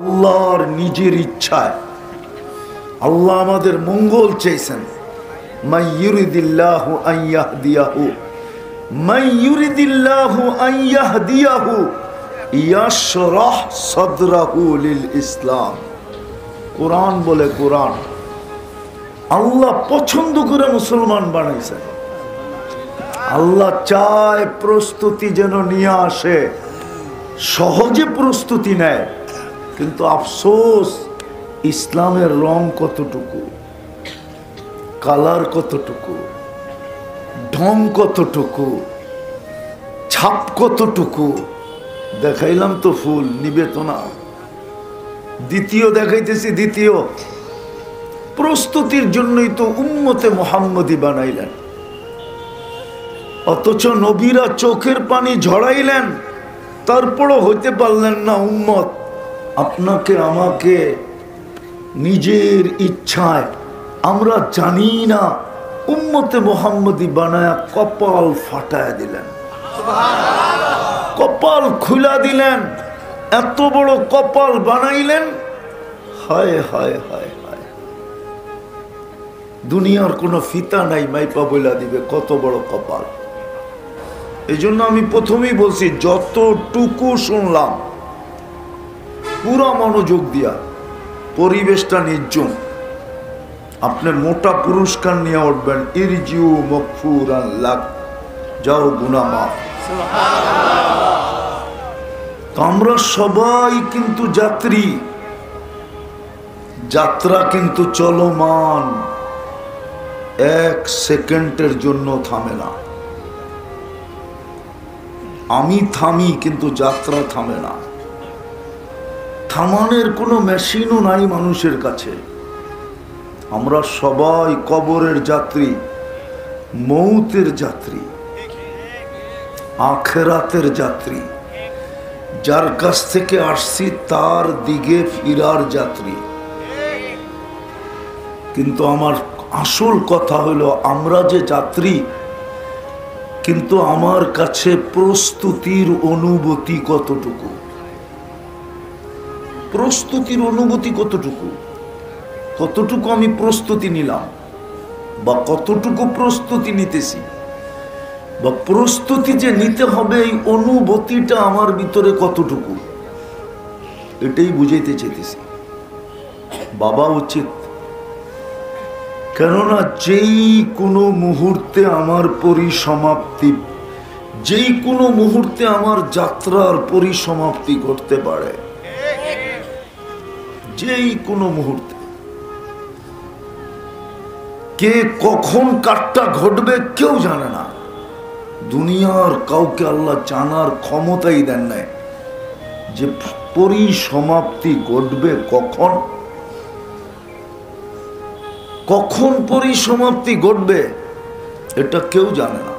আল্লাহর নিজের ইচ্ছায় আল্লাহ আমাদের মঙ্গল চাইছেন। মান ইউরিদিল্লাহু আন ইয়াহদিয়াহু মান ইউরিদিল্লাহু আন ইয়াহদিয়াহু ইয়াশরাহ সাদরাহু লিল ইসলাম। কোরআন বলে, কোরআন আল্লাহ পছন্দ করে মুসলমান বানাইছেন। আল্লাহ চায় প্রস্তুতি যেন নিয়ে আসে, সহজে প্রস্তুতি নেয়। কিন্তু আফসোস, ইসলামের রং কতটুকু, কালার কতটুকু, ঢং কতটুকু, ছাপ কতটুকু। দেখাইলাম তো ফুল, নিবে তো না। দ্বিতীয় দেখাইতেছি, দ্বিতীয় প্রস্তুতির জন্যই তো উম্মতে মুহাম্মদী বানাইলেন। অথচ নবীরা চোখের পানি ঝরাইলেন, তারপরও হইতে পারলেন না উম্মত। আপনাকে আমাকে নিজের ইচ্ছায়, আমরা জানি না, উম্মতে মুহাম্মদী বানায়া কপাল ফাটায় দিলেন, কপাল খুলা দিলেন, এত বড় কপাল বানাইলেন। হায় হায় হায় হায়, দুনিয়ার কোনো ফিতা নাই মাইপা বইলা দিবে কত বড় কপাল। এই জন্য আমি প্রথমেই বলছি, যতটুকু শুনলাম পুরা মনোযোগ দিয়া, পরিবেশটা নির্জন, আপনি মোটা পুরস্কার নিয়ে উঠবেন। ইরজিউ মাগফুরান লাক, যাও গুনাহ মাফ। আমরা সবাই কিন্তু যাত্রী, যাত্রা কিন্তু চলমান, এক সেকেন্ডের জন্য থামে না। আমি থামি কিন্তু যাত্রা থামে না। থামানোর কোনো মেশিনও নাই মানুষের কাছে। আমরা সবাই কবরের যাত্রী, মৌতের যাত্রী, আখেরাতের যাত্রী। যার কাছ থেকে আসছি তার দিকে ফিরার যাত্রী। কিন্তু আমার আসল কথা হলো, আমরা যে যাত্রী, কিন্তু আমার কাছে প্রস্তুতির অনুভূতি কতটুকু, প্রস্তুতির অনুভূতি কতটুকু, কতটুকু আমি প্রস্তুতি নিলাম, বা কতটুকু প্রস্তুতি নিতেছি, বা প্রস্তুতি যে নিতে হবে এই অনুভূতিটা আমার ভিতরে কতটুকু, এটাই বুঝাইতে চাইতেছি। বাবা উচিত, কেননা যেই কোনো মুহূর্তে আমার পরিসমাপ্তি, যেই কোনো মুহূর্তে আমার যাত্রার পরিসমাপ্তি ঘটতে পারে, যেই কোনো মুহূর্তে। কে কখন কাটটা ঘটবে কেউ জানে না। দুনিয়ার কাউকে আল্লাহ জানার ক্ষমতাই দেন নাই যে পরিসমাপ্তি ঘটবে কখন, কখন পরিসমাপ্তি ঘটবে, এটা কেউ জানে না।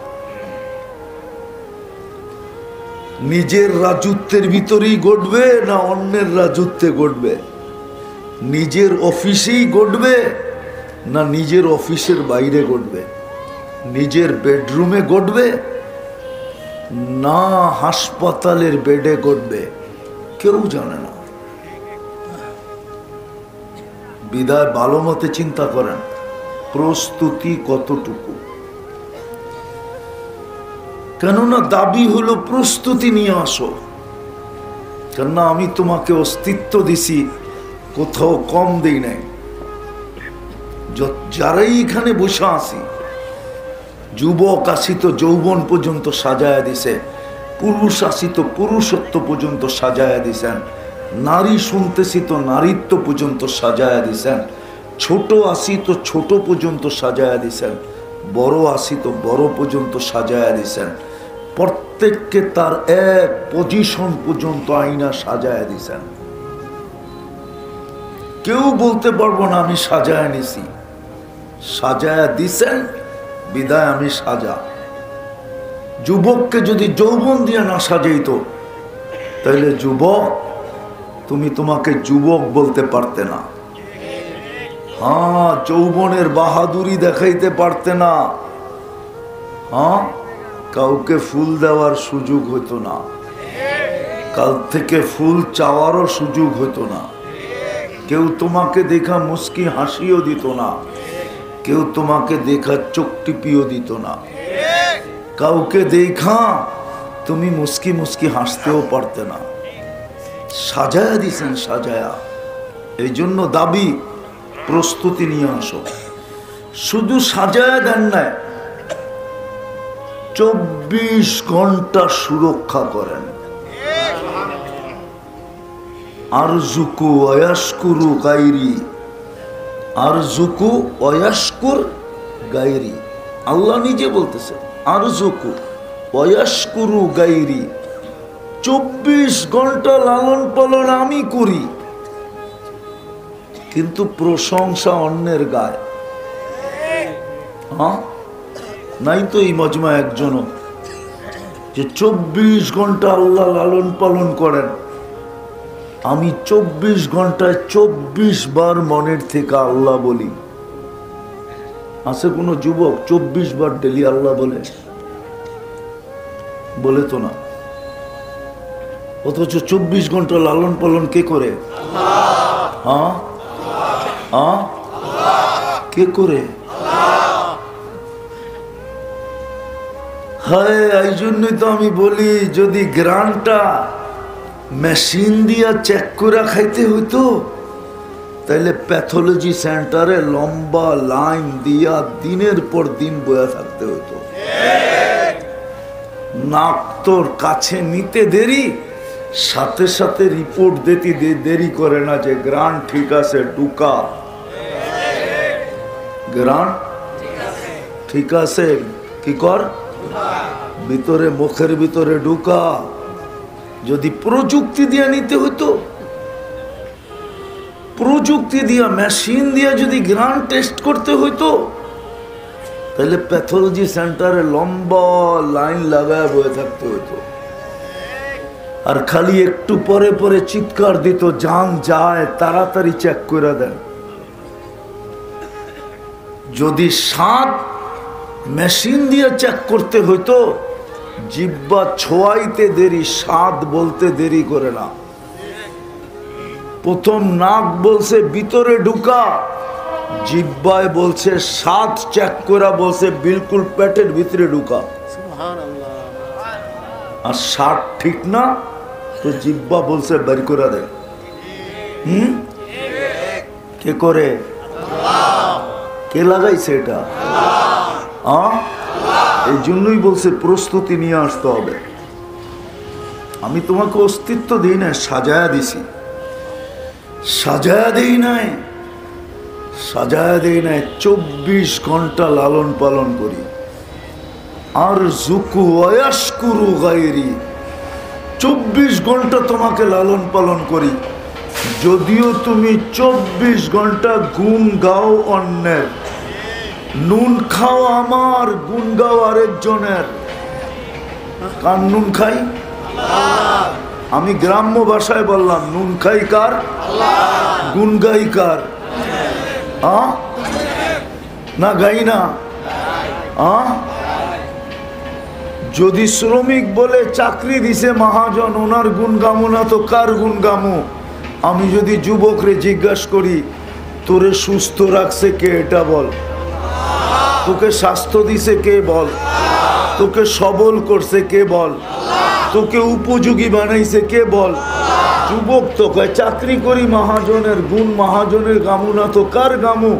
নিজের রাজত্বের ভিতরেই ঘটবে না অন্যের রাজত্বে ঘটবে, নিজের অফিসেই ঘটবে না নিজের অফিসের বাইরে ঘটবে, নিজের বেডরুমে ঘটবে না হাসপাতালের বেডে ঘটবে, কেউ জানে না। বিদায় ভালো মতে চিন্তা করেন, প্রস্তুতি কতটুকু। কেননা দাবি হলো প্রস্তুতি নিয়ে আসো, কেননা আমি তোমাকে অস্তিত্ব দিছি, কোথাও কম দেই নাই। যারাই এখানে বসে আছি, যুবক আসি তো যৌবন পর্যন্ত সাজায়া দিছে, পুরুষ আসি তো পুরুষত্ব পর্যন্ত সাজায়া দিছেন, নারী শুনতেছি তো নারীত্ব পর্যন্ত সাজায়া দিছেন, ছোট আসি তো ছোট পর্যন্ত সাজায়া দিছেন, বড় আসি তো বড় পর্যন্ত সাজায়া দিছেন। প্রত্যেককে তার এক পজিশন পর্যন্ত আইনা সাজায়া দিছেন। কেউ বলতে পারবো না আমি সাজায়া নিছি, সাজায়া দিছেন বিদায় আমি সাজা। যুবককে যদি যৌবন দিয়ে না সাজাইতো, তাহলে যুবক তুমি তোমাকে যুবক বলতে পারতে না। হ্যাঁ, যৌবনের বাহাদুরি দেখাইতে পারতে না। হ্যাঁ, কাউকে ফুল দেওয়ার সুযোগ হতো না। কাল থেকে ফুল চাওয়ারও সুযোগ হতো না, কেউ তোমাকে দেখা মুস্কি হাসিও দিত না, কেউ তোমাকে দেখা চোখ টিপিও দিত না, কাউকে দেখা তুমি মুস্কি মুস্কি হাসতেও পারতে না। সাজায়া দিছেন, সাজায়া। এই জন্য দাবি প্রস্তুতি নিয়ে আসো। শুধু সাজায়া দেন নাই, 24 ঘন্টা সুরক্ষা করেন। আরজুকু ওয়াশকুরু গায়রি, আরজুকু ওয়াশকুর গায়রি। আল্লাহ নিজে বলতেছে আরজুকু ওয়াশকুরু গায়রি, 24 ঘন্টা লালন পালন আমি করি, কিন্তু প্রশংসা অন্যের গায়। হ্যাঁ, নাই তো এই মজমা একজনও যে 24 ঘন্টা আল্লাহ লালন পালন করেন। আমি 24 ঘন্টায় 24 বার মনের থেকে আল্লাহ বলি। আছে কোনো যুবক 24 বার ডেলি আল্লাহ বলে? বলে তো না। অথচ 24 ঘন্টা লালন পালন কে করে? হ্যাঁ হ্যাঁ, কে করে? হ্যাঁ, এই জন্যই তো আমি বলি, যদি গ্রানটা মেশিন দিয়া চেক করে খাইতে হইতো তাহলে প্যাথোলজি সেন্টারে লম্বা লাইন দিয়া দিনের পর দিন বয়া থাকতে হইতো। নাক তোর কাছে নিতে দেরি, সাথে সাথে রিপোর্ট দিতে দেরি করে না যে গ্রান ঠিক আছে, ঢুকা। গ্রান ঠিক আছে, কি কর? ভিতরে, মুখের ভিতরে ঢুকা। যদি প্রযুক্তি দিয়ে নিতে হতো, প্রযুক্তি দিয়া মেশিন দিয়া যদি গ্রান টেস্ট করতে হইতো, তাহলে প্যাথোলজি সেন্টারে লম্বা লাইন লাগায় বয়ে থাকতে হইতো। আর খালি একটু পরে পরে চিৎকার দিত, জান যায়, তাড়াতাড়ি চেক করে দেন। যদি স্বাদ মেশিন দিয়ে চেক করতে হইতো, জিহ্বা ছোঁয়াইতে দেরি, স্বাদ বলতে দেরি করে না। প্রথম নাক বলছে ভিতরে ঢুকা, জিহ্বায় বলছে স্বাদ চেক করা, বলছে বিলকুল পেটের ভিতরে ঢুকা। আর স্বাদ ঠিক না তো জিহ্বা বলছে বের করে দেয়। কে করে? কে লাগাইছে এটা? এই জন্যই বলছে প্রস্তুতি নিয়ে আসতে হবে। আমি তোমাকে অস্তিত্ব দিই না, সাজায়া দিছি। সাজায়া দেই নাই, সাজায়া দেই নাই, 24 ঘন্টা লালন পালন করি। আর জুকু ওয়াশকুরু গায়রি, 24 ঘন্টা তোমাকে লালন পালন করি, যদিও তুমি 24 ঘন্টা গুণ গাও অন্যের। নুন খাও আমার, গুণ গাও আরেকজনের। কার নুন খাই? আমি গ্রাম্য ভাষায় বললাম, নুন খাই কার? গুণ গাই কার? না গাই না। যদি শ্রমিক বলে চাকরি দিছে মহাজন, ওনার গুণ গামু না তো কার গুণ গামু? আমি যদি যুবকরে জিজ্ঞাসা করি, তোরে সুস্থ রাখছে কে, এটা বল। তোকে স্বাস্থ্য দিছে কে, বল। তোকে সবল করছে কে, বল। তোকে উপযোগী বানাইছে কে, বল। যুবক তো কয় চাকরি করি মহাজনের, গুণ মহাজনের গামু না তো কার গামু?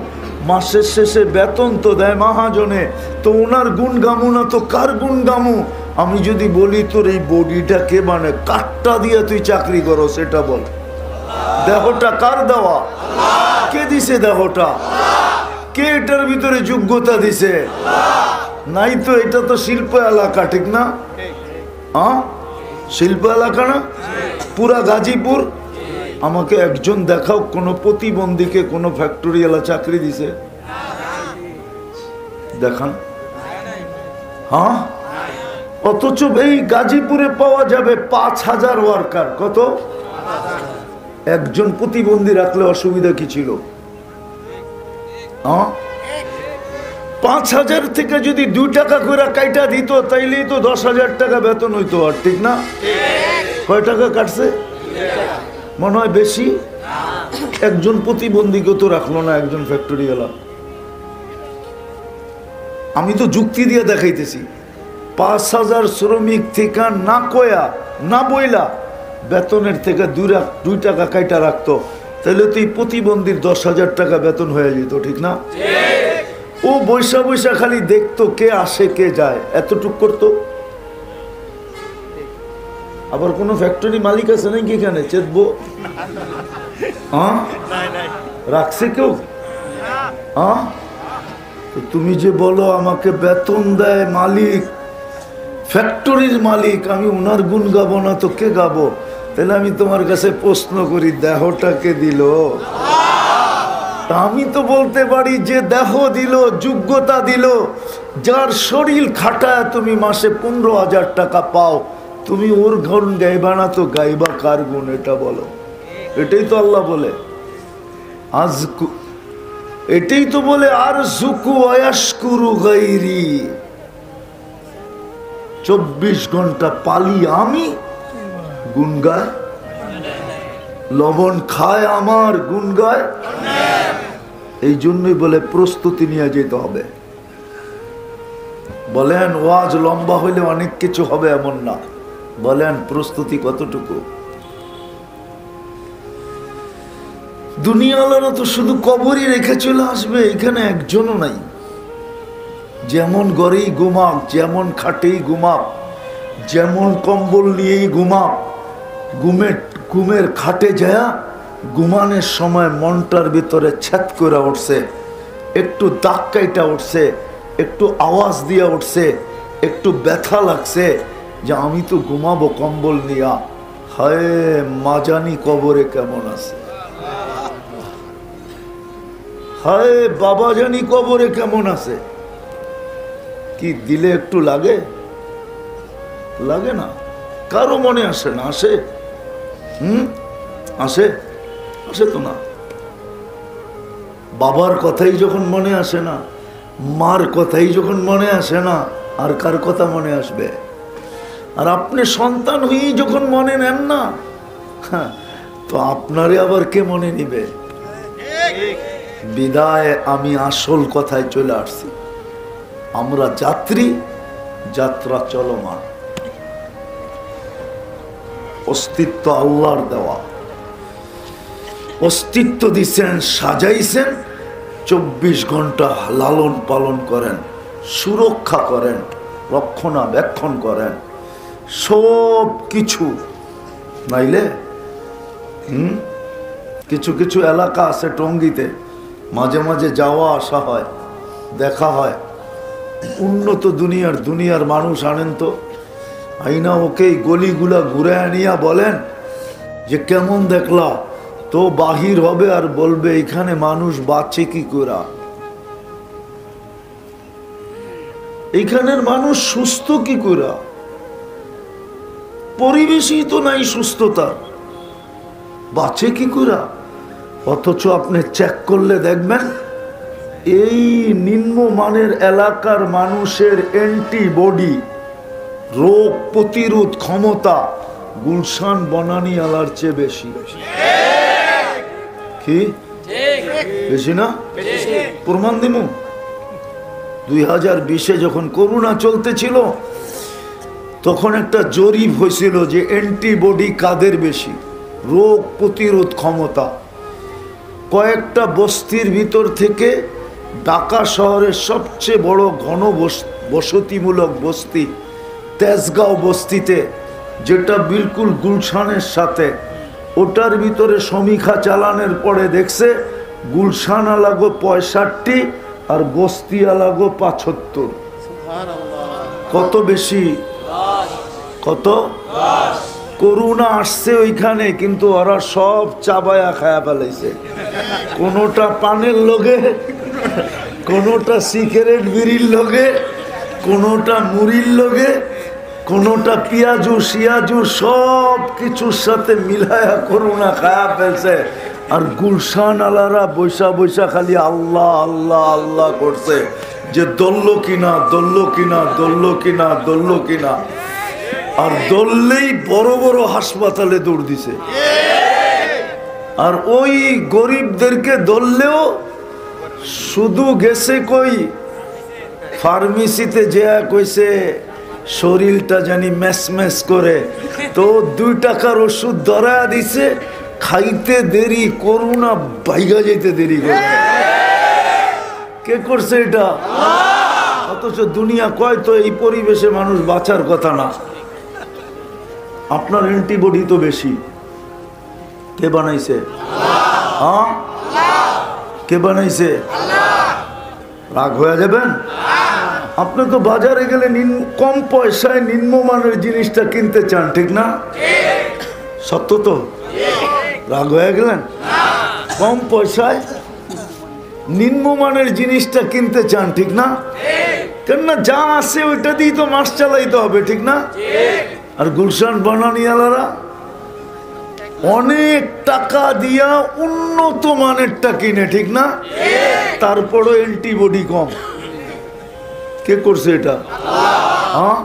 মাসের শেষে বেতন তো দেয় মহাজনে, তো ওনার গুণ গামু না তো কার গুণ গামু? আমি যদি বলি তোর এই বডিটা কে বানে, কাঠটা দিয়ে তুই চাকরি করো, সেটা বল। দেহটা কার দেওয়া? কে দিছে দেহটা? কে এটার ভিতরে যোগ্যতা দিছে? নাই তো। এটা তো শিল্প এলাকা, ঠিক না? শিল্প এলাকা না পুরা গাজীপুর? আমাকে একজন দেখাও কোন প্রতিবন্ধীকে কোন ফ্যাক্টরিওয়ালা চাকরি দিছে, দেখান। হ্যাঁ, অথচ এই গাজীপুরে পাওয়া যাবে 5000 ওয়ার্কার। কত? একজন প্রতিবন্ধী রাখলে অসুবিধা কি ছিল? 5000 থেকে যদি 2 টাকা করে কাইটা দিত, তাইলেই তো 10,000 টাকা বেতন হইতো। আর ঠিক না? কয় টাকা কাটছে? মনে হয় বেশি। একজন প্রতিবন্ধীকে তো রাখলো না, একজন ফ্যাক্টরি গেলাম। আমি তো যুক্তি দিয়ে দেখাইতেছি, 5,000 শ্রমিক থেকে না কয়া না বইলা বেতনের থেকে 2 টাকা কাইটা রাখতো, তাহলে তো এই প্রতিবন্ধীর 10,000 টাকা বেতন হয়ে যেত, ঠিক না? ও বৈশা বৈশা খালি দেখতো কে আসে কে যায়, এতটুক করতো। আবার কোন ফ্যাক্টরি মালিক আছে নাকি এখানে চেতবো? রাখছে কেউ? তুমি যে বলো আমাকে বেতন দেয় মালিক, ফ্যাক্টরির মালিক, আমি ওনার গুণ গাবো না তো কে গাবো? তাহলে আমি তোমার কাছে প্রশ্ন করি, দেহটাকে দিল? আমি তো বলতে পারি যে দেহ দিল, যোগ্যতা দিল, যার শরীর খাটায় তুমি মাসে 15,000 টাকা পাও, তুমি ওর গুণ গাইবা না তো গাইবা কার গুণ? এটা বলো। এটাই তো আল্লাহ বলে, এটাই তো বলে আর জুকু আয়াশকুরু গাইরি। 24 ঘন্টা পালি আমি, গুণ গায়। লবণ খায় আমার, গুণ গায়। এই জন্যই বলে প্রস্তুতি নিয়ে যেতে হবে। বলেন ওয়াজ লম্বা হইলে অনেক কিছু হবে এমন না, বলেন প্রস্তুতি কতটুকু? দুনিয়াওয়ালারা তো শুধু কবরই রেখে চলে আসবে, এখানে একজনও নাই। যেমন ঘরেই ঘুমাক, যেমন খাটেই ঘুমাক, যেমন কম্বল নিয়েই ঘুমাক, ঘুমের খাটে যায় ঘুমানোর সময় মনটার ভিতরে ছ্যাদ করে উঠছে, একটু দাগ কাইটা উঠছে, একটু আওয়াজ দিয়ে উঠছে, একটু ব্যথা লাগছে যে আমি তো ঘুমাবো কম্বল নিয়া। হায় মা জানি কবরে কেমন আছে, হায় বাবা জানি কবরে কেমন আছে। কি দিলে একটু লাগে? লাগে না, কারো মনে আসে না। আসে? আসে? আসে তো না। বাবার কথাই যখন মনে আসে না, মার কথাই যখন মনে আসে না, আর কার কথা মনে আসবে? আর আপনি সন্তান হয়েই যখন মনে নেন না, তো আপনারে আবার কে মনে নিবে? বিদায় আমি আসল কথায় চলে আসছি। আমরা যাত্রী, যাত্রা চলমান। অস্তিত্ব আল্লাহর দেওয়া, অস্তিত্ব দিচ্ছেন, সাজাইছেন, 24 ঘন্টা লালন পালন করেন, সুরক্ষা করেন, রক্ষণাবেক্ষণ করেন, সব কিছু। নাইলে কিছু কিছু এলাকা আছে টঙ্গীতে, মাঝে মাঝে যাওয়া আসা হয়, দেখা হয়। উন্নত দুনিয়ার মানুষ আনেন তো, আইনা ওকে গলিগুলা ঘুরে আনিয়া বলেন যে কেমন দেখলা, তো বাহির হবে আর বলবে এখানে মানুষ বাঁচে কি করে, এখানের মানুষ সুস্থ কি করে, পরিবেশই তো নাই সুস্থতা, বাঁচে কি করে। অথচ আপনি চেক করলে দেখবেন এই নিম্নমানের এলাকার মানুষের অ্যান্টিবডি, রোগ প্রতিরোধ ক্ষমতা গুলশান বনানী আলার চেয়ে বেশি। কি বেশি না? প্রমাণ দিমু। 2020-এ যখন করোনা চলতেছিল, তখন একটা জরিপ হয়েছিল যে অ্যান্টিবডি কাদের বেশি, রোগ প্রতিরোধ ক্ষমতা। কয়েকটা বস্তির ভিতর থেকে ঢাকা শহরের সবচেয়ে বড় ঘন বসতিমূলক বস্তি তেজগাঁও বস্তিতে, যেটা বিলকুল গুলশানের সাথে, ওটার ভিতরে সমীক্ষা চালানোর পরে দেখছে গুলশান আলাগো 65 আর বস্তি আলাগো 75। কত বেশি? কত? করোনা আসছে ওইখানে, কিন্তু ওরা সব চাবায়া খায়া ফেলাইছে। কোনোটা পানের লগে, কোনোটা সিগারেট বিড়ির লগে, কোনোটা মুড়ির লগে, কোনোটা পিয়াজু শিয়াজু, সব কিছুর সাথে মিলায়া করোনা খায়া ফেলছে। আর গুলশান আলারা বৈশা বৈশা খালি আল্লাহ আল্লাহ আল্লাহ করছে যে দললো কিনা, দললো কিনা, দললো কিনা, দললো কিনা। আর দললেই বড় বড় হাসপাতালে দৌড় দিছে। আর ওই গরিবদেরকে দললেও শুধু গেছে কই ফার্মেসিতে যে কইছে শরীরটা জানি ম্যাচ ম্যাচ করে, তো 2 টাকার ওষুধ ধরা দিছে, খাইতে দেরি করুণা বাইগা যেতে দেরি করে। কে করছে এটা? অথচ দুনিয়া কয় তো এই পরিবেশে মানুষ বাঁচার কথা না। আপনার অ্যান্টিবডি তো বেশি। কে বানাইছে? হ্যাঁ, কে বানাইছে? রাগ হয়ে যাবেন? আপনি তো বাজারে গেলে কম পয়সায় নিম্নমানের জিনিসটা কিনতে চান, ঠিক না? সত্য তো? রাগ হয়ে গেলেন? কম পয়সায় নিম্নমানের জিনিসটা কিনতে চান, ঠিক না? কেননা যা আছে ওইটা দিয়ে তো মাস চালাইতে হবে, ঠিক না? আর গুলশান বানানিয়ালারা অনেক টাকা দিয়া উন্নত মানেরটা কিনে, ঠিক না? তারপরও অ্যান্টিবডি কম। কে করছে এটা? হ্যাঁ,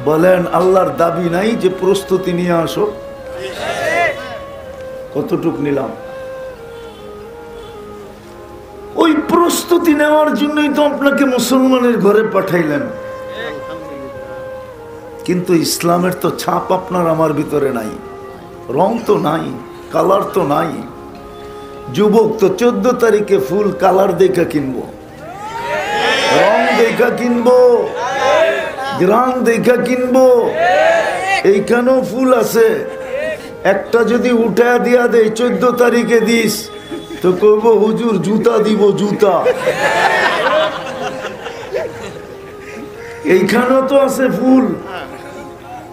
বলেন আল্লাহর দাবি নাই যে প্রস্তুতি নিয়ে আসো? কতটুক নিলাম? ওই প্রস্তুতি নেওয়ার জন্যই তো আপনাকে মুসলমানের ঘরে পাঠাইলেন। কিন্তু ইসলামের তো ছাপ আপনার আমার ভিতরে নাই, রং তো নাই, কালার তো নাই। যুবক তো 14 তারিখে ফুল কালার দেখা কিনবো, রং দেখা কিনবো, গ্রাম দেখা কিনবো। এইখানেও ফুল আছে, একটা যদি উঠা দিয়া দেয় 14 তারিখে দিস, তো কইব হুজুর জুতা দিব, জুতা। এইখানেও তো আছে ফুল,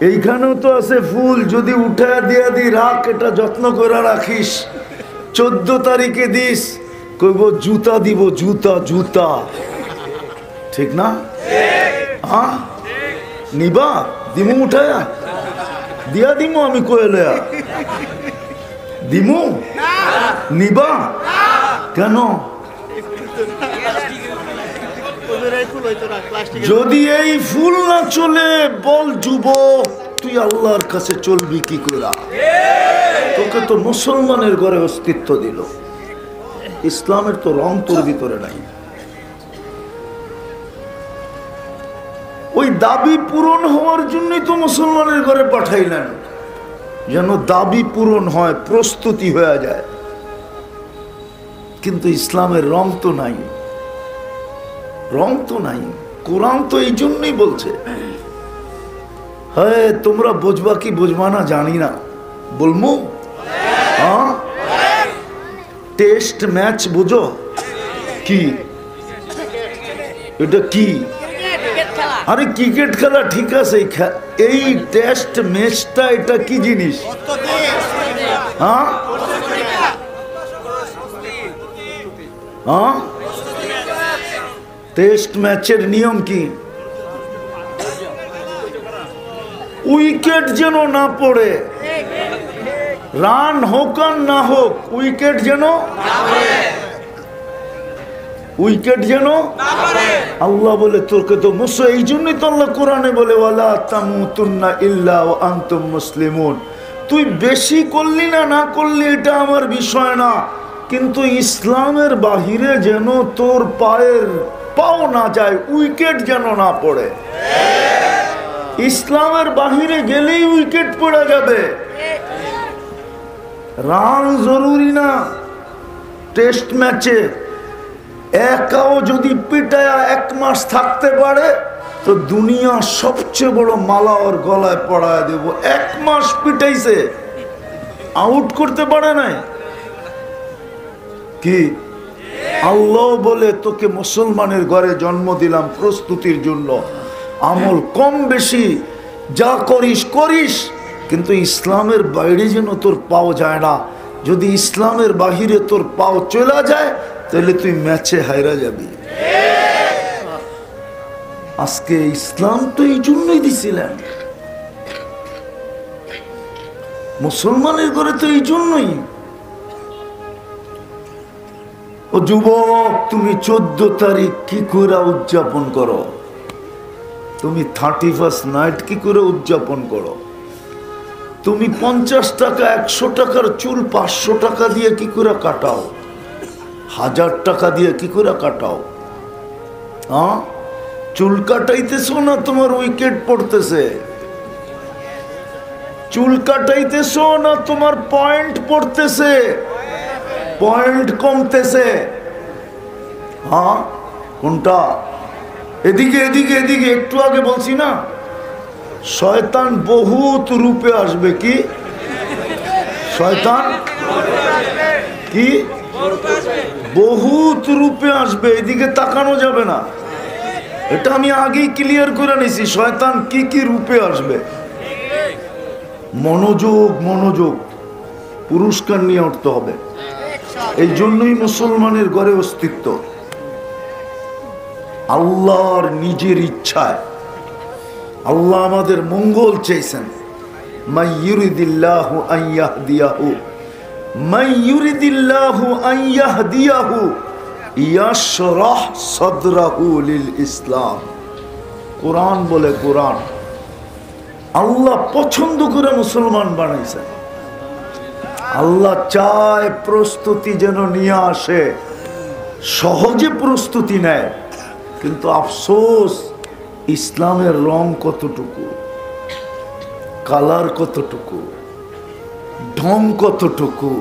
এইখানেও তো আছে ফুল, যদি উঠা দিয়া দি রাখ, এটা যত্ন করে রাখিস, 14 তারিখে দিস, কইব জুতা দিব, জুতা, জুতা। ঠিক না? হ্যাঁ, নিবা? দিমু উঠায়া দিয়া দিমু, আমি কইলে দিমু, নিবা কেন? যদি এই ফুল না চলে, বল যুবক তুই আল্লাহর কাছে চলবি কি করে? তোকে তো মুসলমানের ঘরে অস্তিত্ব দিল, ইসলামের তো রং তোর ভিতরে নাই। ওই দাবি পূরণ হওয়ার জন্যই তো মুসলমানের ঘরে পাঠাইলেন, যেন দাবি পূরণ হয়, প্রস্তুতি হয়ে যায়। কিন্তু ইসলামের রং তো নাই, রং তো নাই। কোরআন তো এই জন্যই বলছে, হ্যাঁ তোমরা বুঝবা কি বুঝবা না জানি না, বলমু? হ্যাঁ, টেস্ট ম্যাচ বুঝো কি? এটা কি? আরে ক্রিকেট খেলা ঠিক আছে, এই টেস্ট ম্যাচটা এটা কি জিনিস? হ্যাঁ, হ্যাঁ, টেস্ট ম্যাচের নিয়ম কি? উইকেট যেন না পড়ে, রান হোক আর না হোক, উইকেট যেন, উইকেট যেন আল্লাহ বলে তোকে তো মুসো। এই জন্যই তো আল্লাহ কোরআনে বলে ওয়ালা তামুতুন্না ইল্লা ওয়া আনতুম মুসলিমুন। তুই বেশি করলি না না করলি এটা আমার বিষয় না, কিন্তু ইসলামের বাহিরে যেন তোর পায়ের পাও না যায়, উইকেট যেন না পড়ে। ইসলামের বাহিরে গেলেই উইকেট পড়ে যাবে। রান জরুরি না টেস্ট ম্যাচে, একাও যদি পিটায়া 1 মাস থাকতে পারে তো দুনিয়া সবচেয়ে বড় মালা ওর গলায় পড়ায় দেব। 1 মাস পিটাইছে, আউট করতে পারে নাই কি? আল্লাহ বলে তোকে মুসলমানের ঘরে জন্ম দিলাম প্রস্তুতির জন্য, আমল কম বেশি যা করিস করিস, কিন্তু ইসলামের বাইরে যেন তোর পাও যায় না। যদি ইসলামের বাহিরে তোর পাও চলে যায় তাহলে তুই ম্যাচে হাইরা যাবি। আজকে ইসলাম তো এই জন্যই দিছিলেন, মুসলমানের ঘরে তো এই জন্যই। ও যুবক, তুমি 14 তারিখ কি করে উদযাপন করো? তুমি 31st নাইট কি করে উদযাপন করো? তুমি 50 টাকা 100 টাকার চুল 500 টাকা দিয়ে কি করে কাটাও? 1000 টাকা দিয়ে কি করে কাটাও? হ্যাঁ, চুল কাটাইতেছো না তোমার উইকেট পড়তেছে? চুল কাটাইতেছো না তোমার পয়েন্ট পড়তেছে, পয়েন্ট কমতেছে? হ্যাঁ, কোনটা? এদিকে এদিকে এদিকে। একটু আগে বলছি না, শয়তান বহুত রূপে আসবে। কি শয়তান? কি বহুত রূপে আসবে, এদিকে তাকানো যাবে না। এটা আমি আগেই ক্লিয়ার করে নিছি, শয়তান কি কি রূপে আসবে। মনোযোগ, মনোযোগ, পুরস্কার নিয়ে উঠতে হবে। এই জন্যই মুসলমানের ঘরে অস্তিত্ব। আল্লাহর নিজের ইচ্ছায় আল্লাহ আমাদের মঙ্গল চেয়েছেন। মাইয়ুরিদিল্লাহু আন ইয়াহদিয়াহু, মাইয়ুরিদিল্লাহু আন ইয়াহদিয়াহু ইয়াশরাহ সাদরাহু লিল ইসলাম। কোরআন বলে, কোরআন আল্লাহ পছন্দ করে মুসলমান বানাইছেন। আল্লাহ চায় প্রস্তুতি যেন নিয়ে আসে, সহজে প্রস্তুতি নেয়। কিন্তু আফসোস, ইসলামের রং কতটুকু, কালার কতটুকু, ঢং কতটুকু,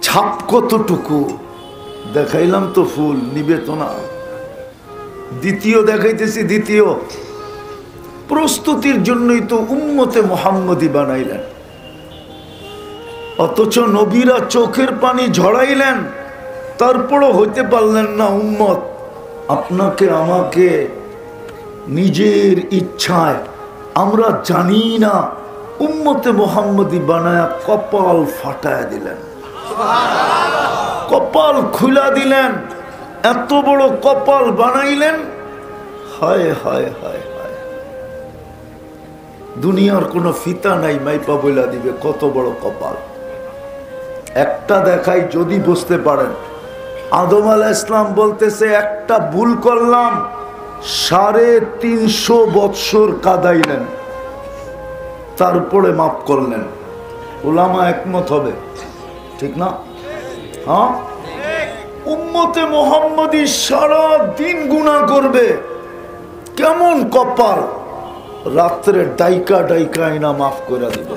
ছাপ কতটুকু। দেখাইলাম তো ফুল, নিবে তো না। দ্বিতীয় দেখাইতেছি, দ্বিতীয় প্রস্তুতির জন্যই তো উম্মতে মুহাম্মদী বানাইলেন। অথচ নবীরা চোখের পানি ঝরাইলেন, তারপরও হইতে পারলেন না উম্মত। আপনাকে আমাকে নিজের ইচ্ছায়, আমরা জানি না, উম্মতে মুহাম্মদী বানায়া কপাল ফাটায় দিলেন, কপাল খুলা দিলেন, এত বড় কপাল বানাইলেন। হায় হায় হায় হায়, দুনিয়ার কোনো ফিতা নাই মাইপা বইলা দিবে কত বড় কপাল। একটা দেখাই যদি বুঝতে পারেন। আদম আলাইহিস সালাম বলতেছে, একটা ভুল করলাম, 350 বৎসর কাঁদাইলেন, তারপরে মাফ করলেন। উলামা একমত হবে, ঠিক না? হ্যাঁ, উম্মতে মুহাম্মদী সারা দিন গুনাহ করবে, কেমন কপাল, রাত্রে ডাইকা ডাইকা না মাফ করে দিবে।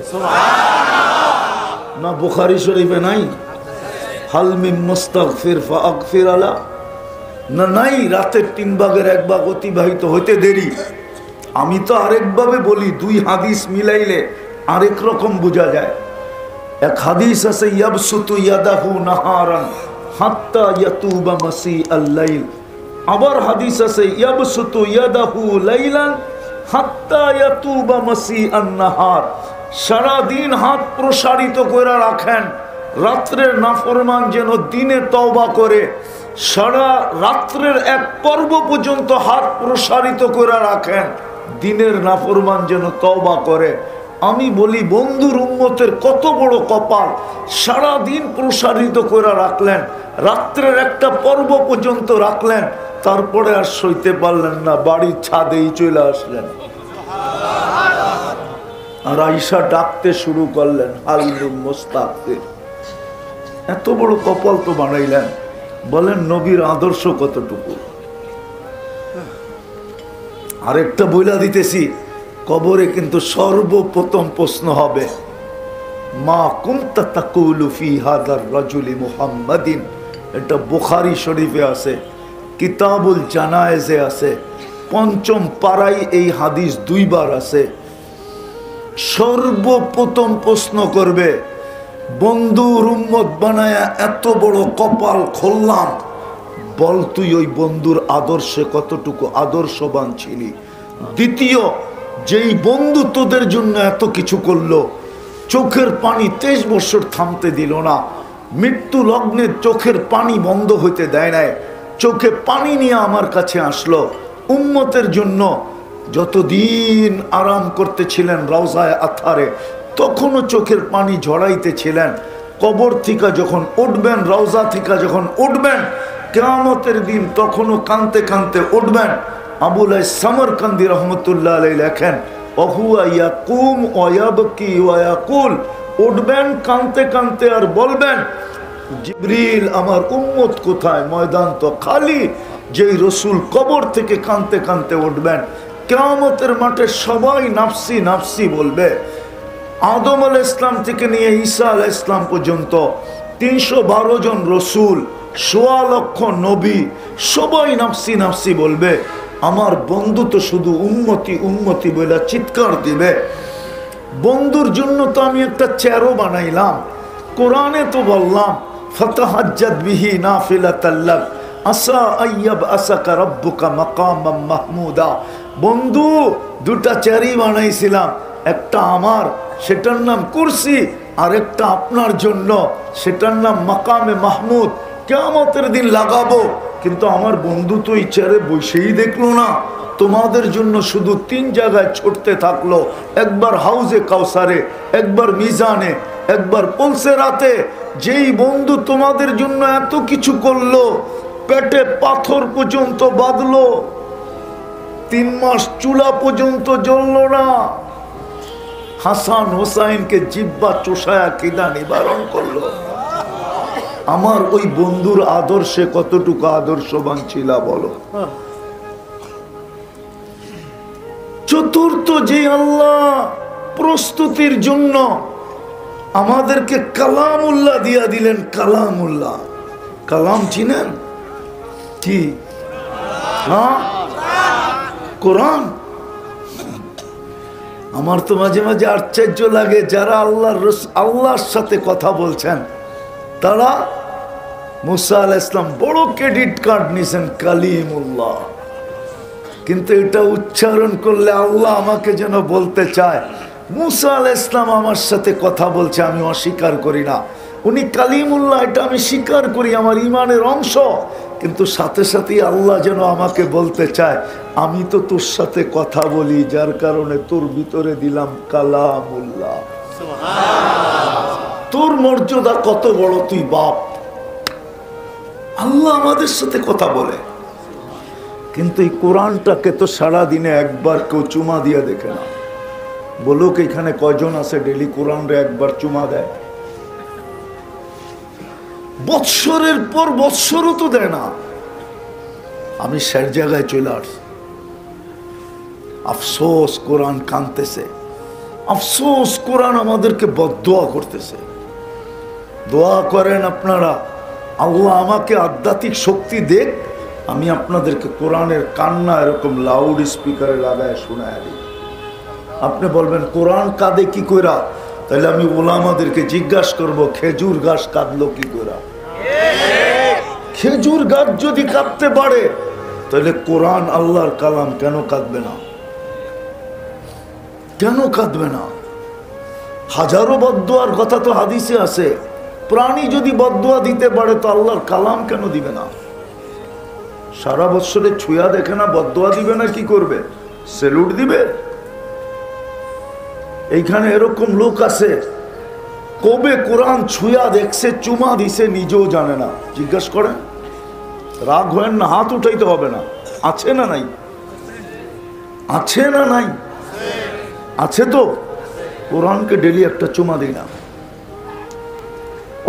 না বুখারী শরীফে নাই হাল মিন মুস্তাগফির ফাগফির আলা? না নাই, রাতের 3 ভাগের 1 ভাগ অতিবাহিত হইতে দেরি। আমি তো আরেকভাবে বলি, 2 হাদিস মিলাইলে আরেক রকম বোঝা যায়। এক হাদিস আছে, ইয়াবসুতু ইয়াদাহু নাহারান হাত্তা ইয়াতুবা মাসি আল-লাইল। আবার হাদিস আছে, ইয়াবসুতু ইয়াদাহু লাইলান হাত্তা ইয়াতুবা মাসি আন-নাহার। সারা দিন হাত প্রসারিত করে রাখেন, রাত্রের নাফরমান যেন দিনে তওবা করে। সারা রাত্রের এক পর্ব পর্যন্ত হাত প্রসারিত করে রাখেন, দিনের নাফরমান যেন তওবা করে। আমি বলি, বন্ধুর উম্মতের কত বড় কপাল, সারা দিন প্রসারিত করে রাখলেন, রাত্রের একটা পর্ব পর্যন্ত রাখলেন, তারপরে আর সইতে পারলেন না, বাড়ির ছাদেই চলে আসলেন। আর আয়েশা ডাকতে শুরু করলেন, হালিম মুস্তাগফির। এত বড় কপাল তো বানাইলেন, বলেন নবীর আদর্শ কতটুকু। আরেকটা বইলা দিতেছি, কবরে কিন্তু সর্বপ্রথম প্রশ্ন হবে, মা কুনতা তাকুলু ফি হাযার রাজুলি মুহাম্মাদিন। এটা বুখারী শরীফে আছে, কিতাবুল জানায়েজে আছে, 5ম পারায় এই হাদিস 2 বার আছে। সর্বপ্রথম প্রশ্ন করবে, বন্ধুর উম্মত বানায়া এত বড় কপাল খুললাম, বল তুই ওই বন্ধুর আদর্শে কতটুকু আদর্শবান ছিলি। দ্বিতীয়, যেই বন্ধু তোদের জন্য এত কিছু করলো, চোখের পানি 23 বছর থামতে দিল না, মৃত্যু লগ্নে চোখের পানি বন্ধ হইতে দেয় নাই, চোখে পানি নিয়ে আমার কাছে আসলো উম্মতের জন্য। যতদিন আরাম করতেছিলেন রওজায়ে আতহারে, তখনও চোখের পানি ঝরাইতেছিলেন। কবর থেকে যখন উঠবেন, রওজা থেকে যখন উঠবেন, কিয়ামতের দিন তখনও কাঁদতে কাঁদতে উঠবেন। আবুল সামরকান্দি রহমতুল্লাহ আলাইহি লেখেন, ওহুয়া ইয়াকুম ওয়া ইয়াবকি ওয়া ইয়াকুল, উঠবেন কাঁদতে কাঁদতে আর বলবেন, জিবরিল আমার উম্মত কোথায়? ময়দান তো খালি। যেই রসুল কবর থেকে কাঁদতে কাঁদতে উঠবেন, কিয়ামতের মাঠে সবাই নাফসি নাফসি বলবে। আদম আলাইহিস সালাম থেকে নিয়ে ঈসা আলাইহিস সালাম পর্যন্ত 312 জন রসুল, 1.25 লক্ষ নবী, সবাই নাফসি নাফসি বলবে। আমার বন্ধু তো শুধু উম্মতি উম্মতি বলে চিৎকার দিবে। বন্ধুর জন্য তো আমি একটা চেয়ারও বানাইলাম। কোরআনে তো বললাম, ফাতাহাজ্জাদ বিহি নাফিলাতাল লাক আসা আইয়াব আসাকা রাব্বুকা মাকামাম মাহমুদা। বন্ধু, দুটা চেয়ারই বানাইছিলাম, একটা আমার, সেটার নাম কুরসি, আর একটা আপনার জন্য, সেটার নাম মাকামে মাহমুদ। কিয়ামতের দিন লাগাবো, কিন্তু আমার বন্ধু তো এই চেয়ারে বসেই দেখলো না। তোমাদের জন্য শুধু 3 জায়গায় ছুটতে থাকলো, একবার হাউজে কাউসারে, একবার মিজানে, একবার পলসে রাতে। যেই বন্ধু তোমাদের জন্য এত কিছু করলো, পেটে পাথর পর্যন্ত বাঁধলো, 3 মাস চুলা পর্যন্ত জ্বললো না, হাসান হোসাইনকে জিব্বা চোষায়া কিদা নিবারণ করলো, আমার ওই বন্ধুর আদর্শে কতটুকু আদর্শবান ছিল বলো। চতুর্থ, যে আল্লাহ প্রস্তুতির জন্য আমাদেরকে কালামুল্লাহ দিয়া দিলেন। কালামুল্লাহ, কালাম চিনেন কি? হ্যাঁ, কোরআন। আমার তো মাঝে মাঝে আশ্চর্য লাগে, যারা আল্লাহর সাথে কথা বলছেন, তারা মুসা আলাইহিস সালাম বড় ক্রেডিট কার্ড নিছেন কালিমুল্লাহ, কিন্তু এটা উচ্চারণ করলে আল্লাহ আমাকে যেন বলতে চায়, মুসা আলাইহিস সালাম আমার সাথে কথা বলছে, আমি অস্বীকার করি না। উনি কালিমুল্লাহ, এটা আমি স্বীকার করি, আমার ইমানের অংশ, কিন্তু সাথে সাথেই আল্লাহ যেন আমাকে বলতে চায়, আমি তো তোর সাথে কথা বলি, যার কারণে তোর ভিতরে দিলাম কালামুল্লাহ। তোর মর্যাদা কত বড়, তুই বাপ। আল্লাহ আমাদের সাথে কথা বলে, কিন্তু এই কোরআনটাকে তো সারাদিনে একবার কেউ চুমা দিয়ে দেখে না। বলুক এখানে কয়জন আছে ডেলি কোরআনরে একবার চুমা দেয়? বৎসরের পর বৎসরও তো দেয় না। আমি সেই জায়গায় চলে আসছি, আফসোস কোরআন কাঁদতেছে, আফসোস কোরআন আমাদেরকে বদদোয়া করতেছে। দোয়া করেন আপনারা, আল্লাহ আমাকে আধ্যাত্মিক শক্তি দেখ, আমি আপনাদেরকে কোরআনের কান্না এরকম লাউড স্পিকারে লাগায় শোনায় দিই। আপনি বলবেন কোরআন কাঁদে কি কইরা? তাহলে আমি ওলামাদেরকে জিজ্ঞাসা করব, খেজুর গাছ কাঁদলো কি কইরা? খেজুর গাছ যদি কাঁদতে পারে, তাহলে কোরআন আল্লাহর কালাম কেন কাঁদবে না? কেন কাঁদবে না? হাজারো বদদোয়ার কথা তো হাদিসে আছে। প্রাণী যদি বদদোয়া দিতে পারে, তো আল্লাহর কালাম কেন দিবে না? সারা বছরে ছুঁয়া দেখে না, বদদোয়া দিবে না, কি করবে? সেলুট দিবে। এইখানে এরকম লোক আছে, কবে কোরআন ছুঁয়া দেখছে, চুমা দিছে, নিজেও জানে না। জিজ্ঞাসা করেন, রাগ হয় না, হাত উঠাইতে হবে না। আছে না নাই? আছে না নাই? আছে তো। কোরআনকে ডেলি একটা চুমা দিই না,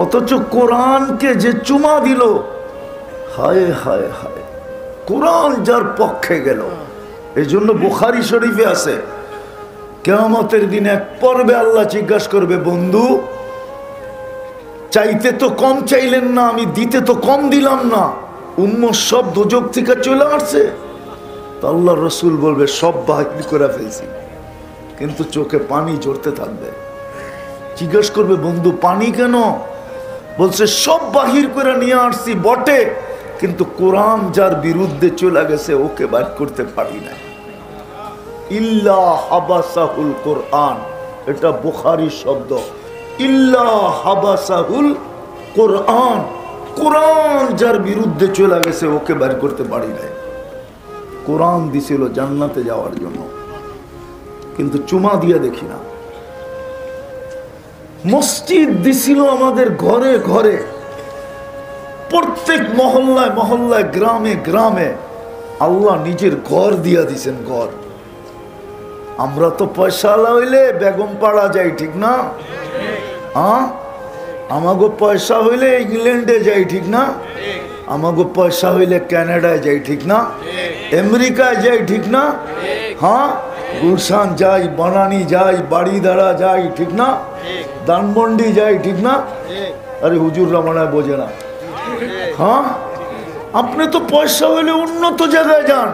অথচ কোরআনকে যে চুমা দিল, হায় হায় হায়, কোরআন যার পক্ষে গেল। এই জন্য বুখারী শরীফে আছে, কিয়ামতের দিন এক পর্বে আল্লাহ জিজ্ঞাসা করবে, বন্ধু চাইতে তো কম চাইলেন না, আমি দিতে তো কম দিলাম না, উম্মত সব দোজখ থেকে চলে আসছে। তো আল্লাহ রসুল বলবে, সব বাহির করে ফেলছি, কিন্তু চোখে পানি ঝরতে থাকবে। জিজ্ঞাসা করবে, বন্ধু পানি কেন? বলছে, সব বাহির করে নিয়ে আসছি বটে, কিন্তু কোরআন যার বিরুদ্ধে চলে গেছে, ওকে বাইর করতে পারি না। ইল্লা হাবাসাহুল কোরআন, এটা বুখারীর শব্দ। ইল্লা হাবাসাহুল কোরআন, কোরআন যার বিরুদ্ধে চলে গেছে, ওকে বাইর করতে পারি না। কোরআন দিছিল জান্নাতে যাওয়ার জন্য, কিন্তু চুমা দিয়া দেখি না। মসজিদ দিছিল আমাদের ঘরে ঘরে, প্রত্যেক মহল্লায় মহল্লায়, গ্রামে গ্রামে। আল্লাহ নিজের ঘর দিয়া দিছেন, ঘর। আমরা তো পয়সাওয়ালা হইলে বেগম পাড়া যাই, ঠিক না? হ্যাঁ, আমাগো পয়সা হইলে ইংল্যান্ডে যাই, ঠিক না? আমাগো পয়সা হইলে কানাডায় যাই, ঠিক না? আমেরিকায় যাই, ঠিক না? হ্যাঁ, গুলশান যাই, বানানি যাই, বাড়িধারা যাই, ঠিক না? ধানমন্ডি যাই, ঠিক না? আরে হুজুর রামানায় বোঝে না। হ্যাঁ, আপনি তো পয়সা হইলে উন্নত জায়গায় যান।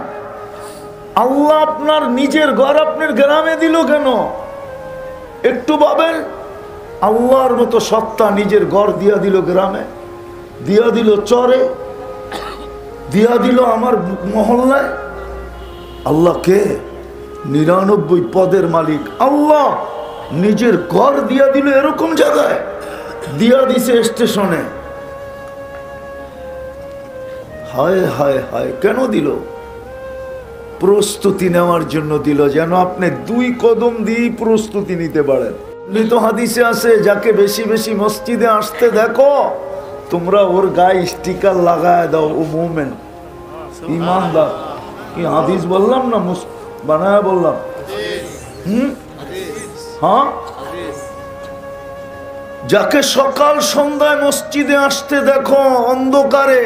আল্লাহ আপনার নিজের ঘর আপনার গ্রামে দিল কেন? একটু ভাবেন। আল্লাহর মতো সত্তা নিজের ঘর দিয়া দিল গ্রামে, দিয়া দিল চরে, দিয়া দিল আমার মহল্লায়। আল্লাহ কে? 99 পদের মালিক আল্লাহ নিজের ঘর দিয়া দিল এরকম জায়গায়, দিয়া দিছে স্টেশনে। হায় হায় হায়, কেন দিল? প্রস্তুতি নেওয়ার জন্য দিল, যেন আপনি 2 কদম দিয়ে প্রস্তুতি নিতে পারেন। তো হাদিসে আছে, যাকে বেশি বেশি মসজিদে আসতে দেখো তোমরা ওর গায়ে স্টিকার লাগায় দাও, ও মুমিন, ঈমানদার। কি হাদিস বললাম না, বানায় বললাম? হ্যাঁ, যাকে সকাল সন্ধ্যায় মসজিদে আসতে দেখো অন্ধকারে,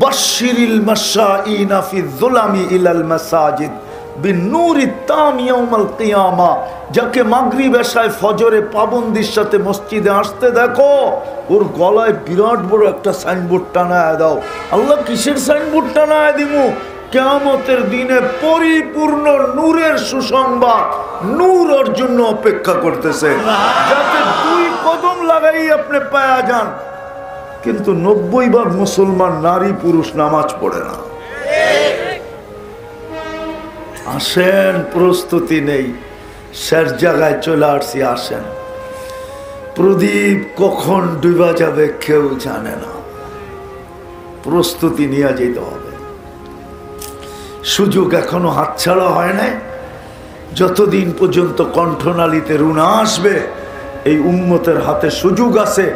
বাশশিরিল মাশাঈনা ফিয-যুলামি ইলাল মাসাজিদ বিন-নূরিত তাম ইয়াউমাল কিয়ামা। যাকে মাগরিব এশায় ফজরে পাবন্দির সাথে মসজিদে আসতে দেখো, ওর গলায় বিরাট বড় একটা সাইনবোর্ড টানায় দাও। আল্লাহ কিসের সাইনবোর্ড টানায় দিমু? কিয়ামতের দিনে পরিপূর্ণ নূরের সুসংবাদ, নূর ওর জন্য অপেক্ষা করতেছে, যাতে 2 কদম লাগাই আপনি পায়া যান। কিন্তু 90% মুসলমান নারী পুরুষ নামাজ পড়ে না। আসেন, প্রস্তুতি নেই, শেষ জায়গায় চলে আসছি। আসেন, প্রদীপ কখন ডুবা যাবে কেউ জানে না, প্রস্তুতি নিয়ে যেতে হবে। সুযোগ এখনো হাতছাড়া হয় নাই। যতদিন পর্যন্ত কণ্ঠনালীতে রুনা আসবে, এই উম্মতের হাতে সুযোগ আছে।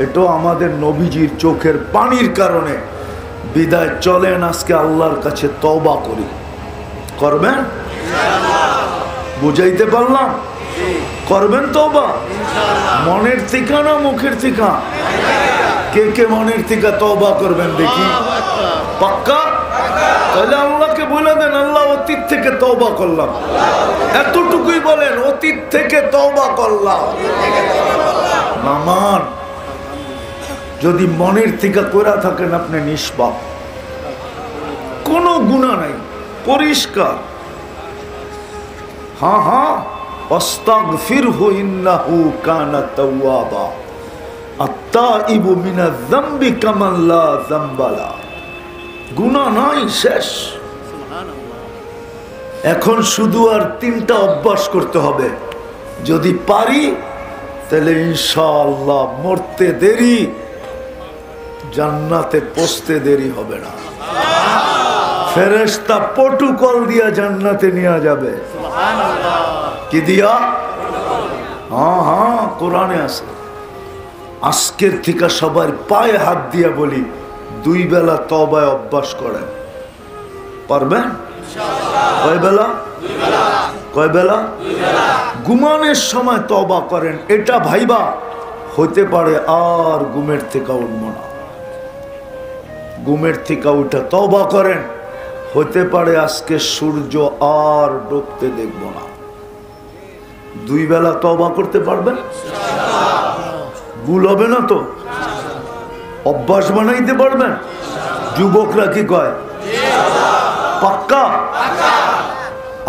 এটাও আমাদের নবীজির চোখের পানির কারণে। বিদায় চলেন আজকে আল্লাহর কাছে তওবা করি। করবেন? বুঝাইতে পারলাম? করবেন তওবা? মনের থেকে না মুখের থেকে? কে কে মনের থেকে তওবা করবেন দেখি? পাক্কা? তাহলে আল্লাহকে বলে দেন, আল্লাহ অতীত থেকে তওবা করলাম। এতটুকুই বলেন, অতীত থেকে তওবা করলাম। নামান যদি মনের থেকে কইরা থাকেন, আপনি নিষ্পাপ, কোনো গুনাহ নাই, পরিষ্কার। হ্যাঁ হ্যাঁ, আস্তাগফিরহু ইন্নাহু কানা তাওয়াবা, আত-তাইবু মিনাজ যামবি কামান লা যামবা লা। গুনাহ নাই, শেষ। এখন শুধু আর 3টা অভ্যাস করতে হবে। যদি পারি তাহলে ইনশাআল্লাহ মরতে দেরি, জান্নাতে পৌঁছতে দেরি হবে না। ফেরেশতা প্রটোকল দিয়া জান্নাতে নিয়ে যাবে। কি দিয়া? হ্যাঁ হ্যাঁ, কোরআনে আছে। আজকের থেকে সবার পায়ে হাত দিয়া বলি, 2 বেলা তওবায় অভ্যাস করেন। পারবেন? কয় বেলা? কয় বেলা? ঘুমানোর সময় তওবা করেন। এটা ভাইবা হতে পারে আর ঘুমের থেকে উঠব না। ঘুমের থেকে উঠে তওবা করেন, হতে পারে আজকে সূর্য আর ডুবতে দেখব না। 2 বেলা তওবা করতে পারবেন? ভুল হবে না তো? অভ্যাস বানাইতে পারবেন? যুবকরা কি কয়? পাক্কা?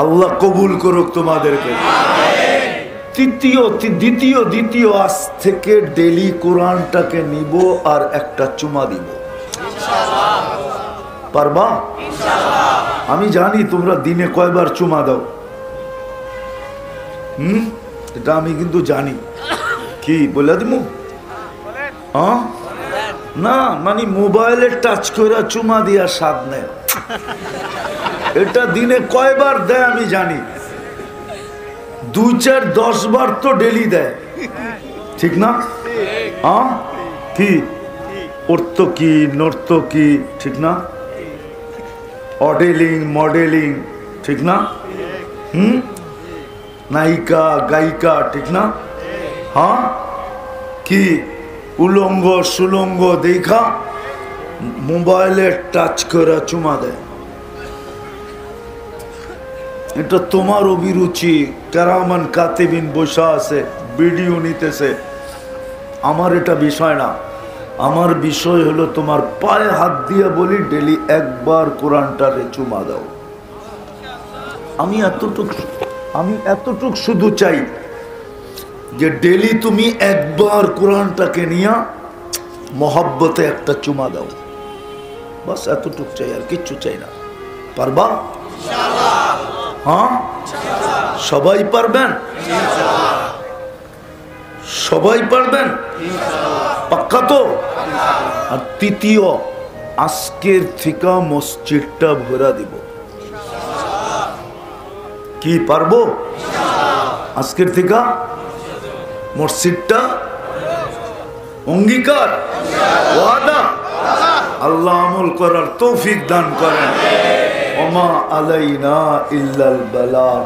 আল্লাহ কবুল করুক তোমাদেরকে। দ্বিতীয় আজ থেকে ডেলি কোরআনটাকে নিব আর একটা চুমা দিব। পারবা? আমি জানি তোমরা দিনে কয়বার চুমা দাও। এটা আমি কিন্তু জানি। কি বলে দিমু? হ্যাঁ না, মানে মোবাইলে টাচ করে চুমা দিয়া স্বাদ নেয়। এটা দিনে কয়বার দেয় আমি জানি। 2, 4, 10 বার তো ডেলি দেয়, ঠিক না? হ্যাঁ, কি অর্থ কি নর্ত কি, ঠিক না? অডেলিং মডেলিং, ঠিক না? নায়িকা গায়িকা, ঠিক না? হ্যাঁ, কি উলঙ্গ সুলঙ্গ দেখা মোবাইলে টাচ করে চুমা দেয়। এটা তোমার অভিরুচি, কেরামান কাতিবিন বসা আছে, ভিডিও নিতেছে। আমার এটা বিষয় না। আমার বিষয় হলো তোমার পায়ে হাত দিয়ে বলি ডেলি একবার কোরআনটারে চুমা দাও। আমি এতটুক শুধু চাই যে ডেলি তুমি একবার কোরআনটাকে নিয়ে মহব্বতে একটা চুমা দাও, বাস এতটুক চাই, আর কিচ্ছু চাই না। পারবা? হ্যাঁ, সবাই পারবেন? সবাই পারবেন? পাক্কা তো? আর তৃতীয়, আজকের থেকে মসজিদটা ভরা দিব। কি পারবো? আজকের থেকে মসজিদটা, অঙ্গীকার, ওয়াদা। আল্লাহ আমল করার তৌফিক দান করেন। ওমা আলাইনা ইল্লাল বালাগ।